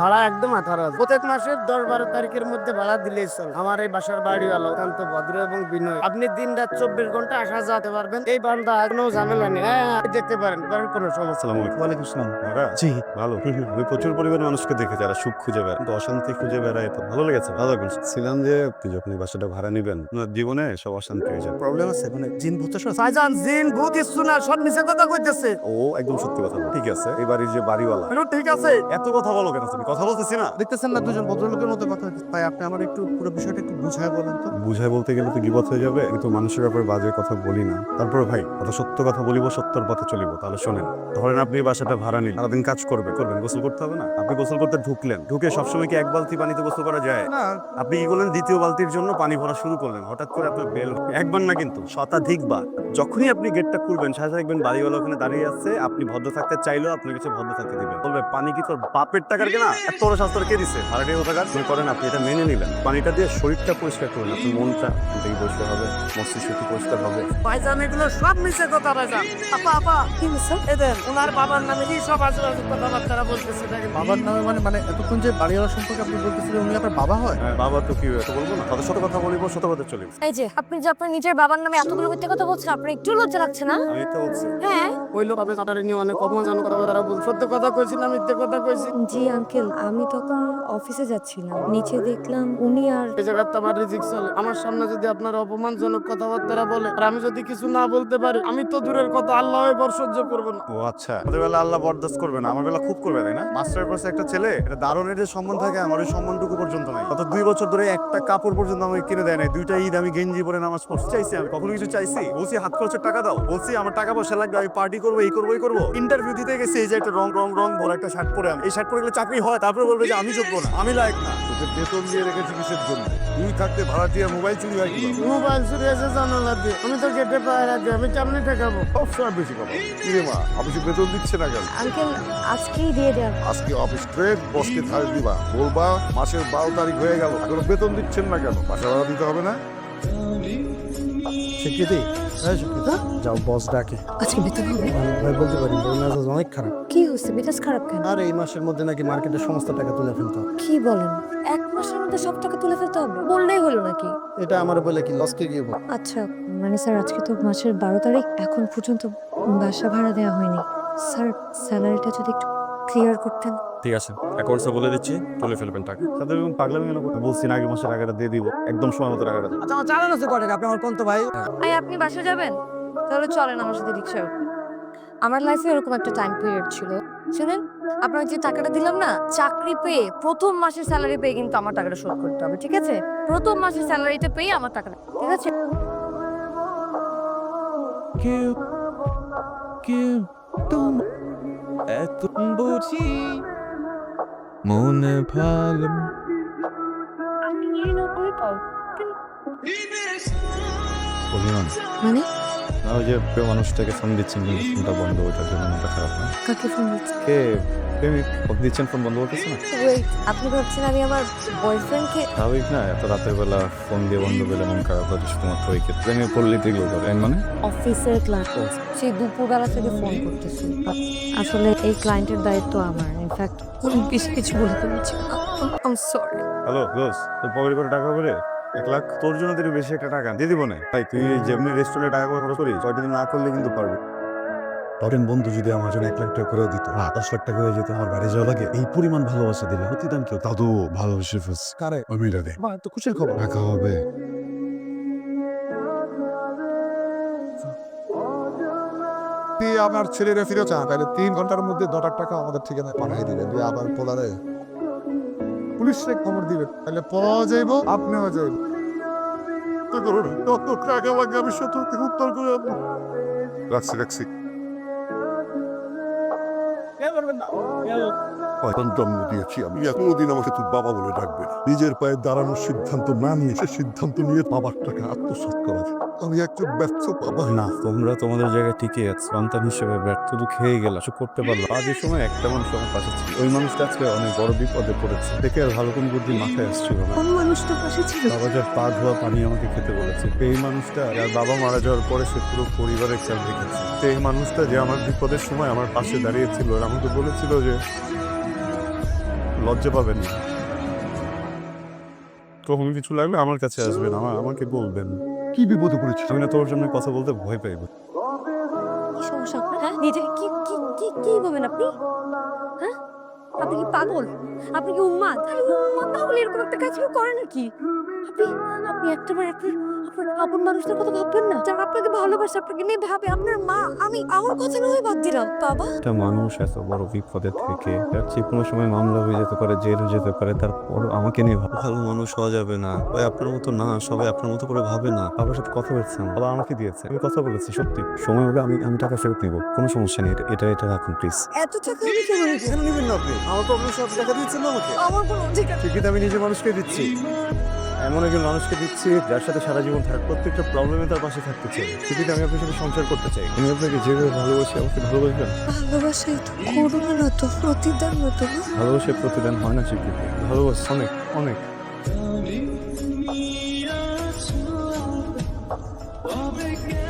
ভাড়া একদম 18,000। প্রত্যেক মাসের 10-12 তারিখের মধ্যে ভাড়া দিলেই চল। আমার এই বাসার বাড়িওয়ালা অত্যন্ত ভদ্র এবং বিনয়। আপনি দিন রাত 24 ঘন্টা আসা যেতে পারবেন। এই বান্দা কোনো ঝামেলা নেই। হ্যাঁ, দেখতে পারেন কোনো সমস্যা। আসসালামু আলাইকুম। ওয়ালাইকুম আসসালাম। জি ভালো। আমি প্রচুর পরিমাণে মানুষকে দেখে যারা সুখ খুঁজে বেড়ায়, কিন্তু অশান্তি খুঁজে বেড়ায়। তো ভালো লেগেছে, ভালো লাগছে। ছিলাম যে আপনি যখন এই বাসাটা ভাড়া নিবেন, আপনার জীবনে সব অশান্তি হয়ে যায়। প্রবলেম আছে মানে জিন ভূত ভাইজান জিন ভূত ইচ্ছু না, সব মিছে কথা কইতেছে। ও একদম সত্যি কথা বল। ঠিক আছে, এই বাড়ির যে বাড়িওয়ালা, ঠিক আছে। এত কথা বলো কেন? তুমি কথা বলতেছি না, দেখতেছেন না দুজন ভদ্রলোকের মধ্যে কথা হচ্ছে। ভাই আপনি আমার একটু পুরো বিষয়টা একটু বুঝায় বলেন তো। বুঝায় বলতে গেলে তো গিবত হয়ে যাবে। আমি তো মানুষের ব্যাপারে বাজে কথা বলি না। তারপরে ভাই কথা সত্য কথা বলিব, সত্যর পথে চলিব। তাহলে শোনেন, ধরেন আপনি এই বাসাটা ভাড়া নিন, সারাদিন কাজ করবেন, গোসল করতে হবে না? আপনি গোসল করতে ঢুকলেন, ঢুকে সবসময় কি এক বালতি পানিতে গোসল করা যায়? না আপনি কি করলেন, দ্বিতীয় বালতির জন্য পানি ভরা শুরু করলেন। হঠাৎ করে আপনার বেল, একবার না কিন্তু শতাধিকবার। যখনই আপনি গেটটা খুলবেন, সাথে দেখবেন বাড়িওয়ালা ওখানে দাঁড়িয়ে আছে। আপনি ভদ্র থাকতে চাইলেও আপনার কাছে ভদ্র থাকতে দিবেন, বলবে পানি কি তোর বাপের টাকার কেনা? এত বড় শাস্ত্র কে দিছে? ভাড়াটিয়া কোথাকার। মনে করেন আপনি এটা মেনে নিলেন, পানিটা দিয়ে শরীরটা পরিষ্কার করলেন, আপনার মনটা থেকে পরিষ্কার হবে, মস্তিষ্ক পরিষ্কার হবে। ভাইজান এগুলো সব মিছে কথা ভাইজান। আপা আপা কি মিছে? এদেন ওনার বাবার নামে কি সব আজে কথাবার্তা বলতেছে দেখেন। বাবার নামে মানে এতক্ষণ যে বাড়িওয়ালা সম্পর্কে আপনি বলতেছিলেন উনি আপনার বাবা হয়? হ্যাঁ, বাবা তো কি হয়েছে বলবো না? তাদের সাথে কথা বলিব, সত্য কথা চলিব। এই যে আপনি যে আপনার নিজের বাবার নামে এতগুলো মিথ্যে কথা বলছেন, আপনার একটু লজ্জা লাগছে না? আমি তো বলছি হ্যাঁ। ওই লোক আপনি তাড়াতাড়ি নিয়ে অনেক অপমান কথা তারা বল। সত্য কথা কইছি না মিথ্যে কথা কইছি? জি আঙ্কেল, আমি তখন অফিসে যাচ্ছিলাম, নিচে দেখলাম উনি আর এই জায়গাতে আমার রিজিক চলে। আমার সামনে যদি আপনার অপমানজনক কথাবার্তা বলে আর আমি যদি কিছু না বলতে পারি, আমি তো দূরের কথা আল্লাহ এবার সহ্য করবো না। ও আচ্ছা, আমাদের বেলা আল্লাহ বরদাস্ত করবে না, আমার বেলা খুব করবে, তাই না? মাস্টারের পাশে একটা ছেলে, এটা দারুণের যে সম্মান থাকে, আমার ওই সম্মানটুকু পর্যন্ত নাই। গত 2 বছর ধরে একটা কাপড় পর্যন্ত আমাকে কিনে দেয় নাই। 2টা ঈদ আমি গেঞ্জি পরে নামাজ পড়তে চাইছি। আমি কখনো কিছু চাইছি? বলছি হাত খরচের টাকা দাও, বলছি আমার টাকা পয়সা লাগবে, আমি পার্টি করবো, এই করবো এই করবো। ইন্টারভিউ দিতে গেছি, এই যে একটা রং ভরা একটা শার্ট পরে, আমি এই শার্ট পরে গেলে চাকরি হয়, তারপরে বলবে যে আমি যোগ্য না, আমি লায়ক না। তোকে বেতন দিয়ে রেখেছি কিসের জন্য? তুই থাকতে ভাড়াটিয়া মোবাইল চুরি হয় কিভাবে? মোবাইল চুরি হয়েছে জানালা দিয়ে, আমি তো গেটে পায়রা দিয়ে, আমি কেমনি ঠেকাবো? সবসময় বেশি কথা। কিরে মা, অফিসে বেতন দিচ্ছে না কেন? আঙ্কেল আজকেই দিয়ে দেন। আজকে অফিস ট্রেড, বসকে ছাড় দিবা, বলবা মাসের 12 তারিখ হয়ে গেল, এখনো বেতন দিচ্ছেন না কেন? বাসা ভাড়া দিতে হবে না? স্বীকৃতি, হ্যাঁ স্বীকৃতি, যাও বস ডাকে। আজকে বেতন হবে? ভাই বলতে পারি ওর মেজাজ অনেক খারাপ। কি হচ্ছে, মেজাজ খারাপ কেন? আর এই মাসের মধ্যে নাকি মার্কেটের সমস্ত টাকা তুলে ফেলতে হবে। কি বলেন, 1 মাসের মধ্যে সব টাকা তুলে ফেলতে হবে? বললেই হলো নাকি? এটা আমার বলে কি লসকে গিয়ে বল। আচ্ছা মানে স্যার, আজকে তো মাসের 12 তারিখ, এখন পর্যন্ত বাসা ভাড়া দেওয়া হয়নি। স্যার স্যালারিটা যদি একটু ক্লিয়ার করতেন। ঠিক আছে, অ্যাকাউন্টসে বলে দিচ্ছি, তুলে ফেলবেন টাকা। তাদের এরকম পাগলামি কেন করতে? বলছি না আগে মাসের টাকাটা দিয়ে দিব, একদম সময় মতো টাকাটা দিন। আচ্ছা আমার চালানো আছে কয় টাকা, আপনি আমার কোন তো ভাই। আই আপনি বাসা যাবেন? তাহলে চলেন আমার সাথে রিক্সায় উঠুন। আমার লাইফে এরকম একটা টাইম পিরিয়ড ছিল, শুনেন, আপনার যে টাকাটা দিলাম না, চাকরি পেয়ে প্রথম মাসের স্যালারি পেয়ে কিন্তু আমার টাকাটা শোধ করতে হবে, ঠিক আছে? প্রথম মাসের স্যালারিটা পেয়ে আমার টাকাটা, ঠিক আছে? কেউ কেউ তুম এত বুঝি মনে ভালো আপনি এই নম্বরে কল বললাম মানে না, ওই যে প্রিয় মানুষটাকে ফোন দিচ্ছেন কিন্তু ফোনটা বন্ধ, ওইটার জন্য মনটা খারাপ না। কাকে ফোন দিচ্ছি? কে প্রেমিক? ফোন দিচ্ছেন, ফোন বন্ধ করতেছে না? ওয়েট, আপনি ভাবছেন আমি আমার বয়ফ্রেন্ডকে? স্বাভাবিক না, এত রাতের বেলা ফোন দিয়ে বন্ধ পেলে মন খারাপ হয় শুধুমাত্র ওই ক্ষেত্রে। প্রেমে পড়লে তো এগুলো করে মানে অফিসের ক্লায়েন্ট, সেই দুপুরবেলা থেকে ফোন করতেছি, বাট আসলে এই ক্লায়েন্টের দায়িত্ব আমার। ইনফ্যাক্ট অনেক বেশি কিছু বলে ফেলেছি, আই এম সরি। হ্যালো দোস্ত, তোর পকেটে করে টাকা বলে 1 লাখ তোর জন্য তুই বেশি একটা টাকা দিয়ে দিব না। তাই তুই যেমনি রেস্টুরেন্টে টাকা করে খরচ করিস, কয়টা দিন না করলে কিন্তু পারবি। ধরেন বন্ধু যদি আমার জন্য 1 লাখ টাকা করে দিত, 10 লাখ টাকা হয়ে যেত, আমার বাড়ি যাওয়া লাগে, এই পরিমাণ ভালোবাসা দিলে হতিতাম কেউ। দাদু ভালোবেসে ফেলছে। কারে? ওই মেয়েটারে। মা তো খুশির খবর। টাকা হবে। তুই আমার ছেলেরা ফিরে চান, তাহলে 3 ঘন্টার মধ্যে 10 লাখ টাকা আমাদের ঠিকানায় পাঠিয়ে দিবেন। দিয়ে আবার পোলারে পুলিশে খবর দিবেন, তাহলে পাওয়া যাইব, আপনিও যাইব। তো করুন, কত টাকা লাগে আমি সত্য উত্তর করে রাখছি। জন্ম দিয়েছি আমি, কোনোদিন আমাকে তুই বাবা বলে ডাকবে না। নিজের পায়ে দাঁড়ানোর সিদ্ধান্ত না নিয়ে সে সিদ্ধান্ত নিয়ে বাবার টাকা আত্মসাৎ করা যায়। আমি একজন ব্যর্থ বাবা। না, তোমরা তোমাদের জায়গায় ঠিকই আছে। সন্তান হিসেবে ব্যর্থ তো খেয়ে গেল, কিছু করতে পারলো। আজ এই সময় একটা মানুষ আমার পাশে ছিল, ওই মানুষটা আজকে অনেক বড় বিপদে পড়েছে। দেখে আর ভালো কোন বুদ্ধি মাথায় আসছিল না। কোন মানুষটা পাশে ছিল? বাবা যার পা ধোয়া পানি আমাকে খেতে বলেছে, এই মানুষটা যার বাবা মারা যাওয়ার পরে সে পুরো পরিবারের খেয়াল রেখেছে, এই মানুষটা যে আমার বিপদের সময় আমার পাশে দাঁড়িয়েছিল আর আমাকে বলেছিল যে লজ্জা পাবেন না। কখন কিছু লাগলে আমার কাছে আসবেন, আমাকে বলবেন। কি বিপদে পড়েছি? আমি না তোর জন্য কথা বলতে ভয় পাইব। কি সমস্যা আপনার? হ্যাঁ, নিজেকে কি কি কি কি ভাবেন আপনি? হ্যাঁ, আপনি কি পাগল? আপনি কি উন্মাদ? আরে উন্মাদ না হলে এরকম একটা কাজ কেউ করে নাকি? আপনি আপনি একটাবার আপনার আপন মানুষদের কথা ভাববেন না, যারা আপনাকে ভালোবাসে, আপনাকে নিয়ে ভাবে, আপনার মা। আমার কথা নয় বাদ দিলাম বাবা। একটা মানুষ এত বড় বিপদে থেকে যে কোনো সময় মামলা হয়ে যেতে পারে, জেল যেতে পারে, তারপর আমাকে নিয়ে ভালো মানুষ হওয়া যাবে না। ভাই আপনার মতো না, সবাই আপনার মতো করে ভাবে না। বাবার সাথে কথা বলছেন, বাবা আমাকে দিয়েছে, আমি কথা বলেছি সত্যি। সময় হলে আমি টাকা ফেরত নিব, কোনো সমস্যা নেই। এটা রাখুন প্লিজ। এত টাকা আমি কেন রেখে? কেন নেবেন না আপনি? আমার তো আপনার সব টাকা দিচ্ছেন না আমাকে। আমার কোনো অধিকার। ঠিকই তো আমি নিজে মানুষকে দিচ্ছি, এমন একজন মানুষকে দিচ্ছি যার সাথে সারা জীবন থাক, প্রত্যেকটা প্রবলেমে তার পাশে থাকতে চাই। ঠিকই তো আমি আপনার সাথে সংসার করতে চাই। আমি আপনাকে যেভাবে ভালোবাসি আমাকে ভালোবাসবেন। ভালোবাসাই তো করুণা না তো প্রতিদান না তো। ভালোবাসে প্রতিদান হয় না স্বীকৃতি। ভালোবাসি অনেক অনেক। I'll be